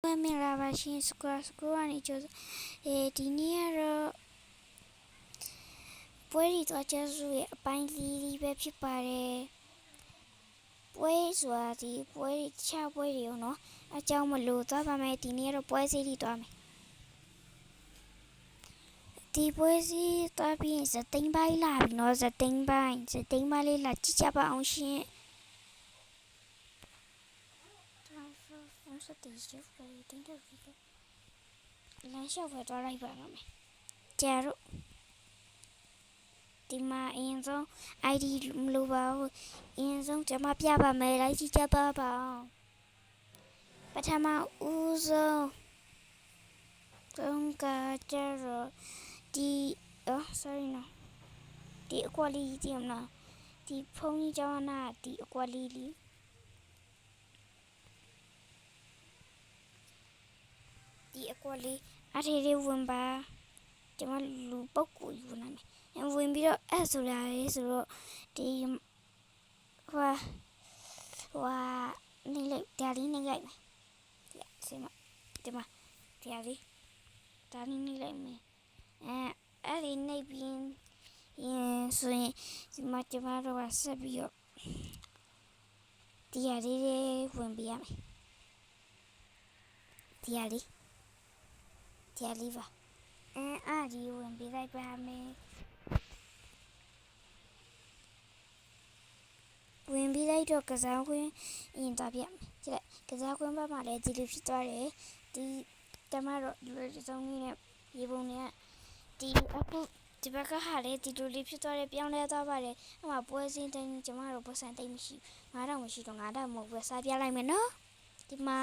မင်္ဂလာပါရှင်စကွာကနေကြိုဒီနေ့ကတော့ပွဲရီတော့ကျစုရဲ့အပိုင်းလေးပဲဖြစ်ပါတယ်ပွဲဆိုတာဒီပွဲရီချပွဲတွေရောနော်အကြောင်းမလို့သွားပါမယ်ဒီနေ့ကတော့ပွဲစည်းတွေသွားမယ်ဒီပွဲစည်းသွားပြီးရင်စတိန်ပိုင်းလာပြီနော်စတိန်ပိုင်းလေးလာကြည့်ကြပါအောင်ရှင်စတိရှိဖယ်တင်တယ်လမ်းလျှောက်ပဲသွားလိုက်ပါတော့မယ်ကျာတို့ဒီမှာအရင်ဆုံး ID မလိုပါဘူးအရင်ဆုံးကျွန်မပြပါမယ်လိုက်ကြည့်ကြပါအောင်ပထမဦးဆုံးတုံးကကျတော့ဒီsorry နော်ဒီအကွက်လေးကြည့်မလားဒီဖုန်းကြီးကျောင်းနာဒီအကွက်လေးဒီအကွက်လေးအထေလေးဝင်ပါကျွန်မလူပုတ်ကိုယူနိုင်မယ်ဝင်ပြီးတော့အဲ့ဆိုလာရေးဆိုတော့ဒီဟွာနေလိုက်ဒါလေးနေလိုက်မယ်ဒီမှာဒါလေးနေလိုက်မယ်အဲ့ဒီနေပြီးရင်ဆိုရင်ဒီမှာကျွန်မတို့ကဆက်ပြီးတော့ဒီဟာလေးဝင်ပြရမယ်ဒီဟာလေးပါအားဒီဝင်ပြလိုက်ပါမယ်ဝင်ပြီးလိုက်တော့ကစားခွင့်ရင်သွားပြမယ်ကြည့်လိုက်ကစားခွင့်ဘက်မှာလည်းဒီလိုဖြစ်သွားတယ်ဒီတမတော့ဒီလိုစုံကြီးနဲ့ရေပုံနဲ့ဒီအခုဒီဘက်ကဟာလေဒီလိုလေးဖြစ်သွားတယ်ပြောင်းလဲသွားပါတယ်အမှပွဲစင်းတိုင်းကျမတို့ပတ်စံတိတ်မရှိ9000မရှိတော့9000မဟုတ်ဘူးစားပြလိုက်မယ်နော်ဒီမှာ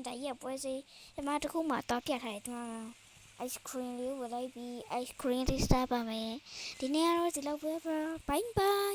ဒါကြီးပွဲစင်းဒီမှာတခုမှတော့ပြထားတယ်ဒီမှာice cream လေးဝယ်လိုက်ပြီး ice cream လေးစားပါမယ်ဒီနေ့ကတော့ဒီလောက်ပဲ bye bye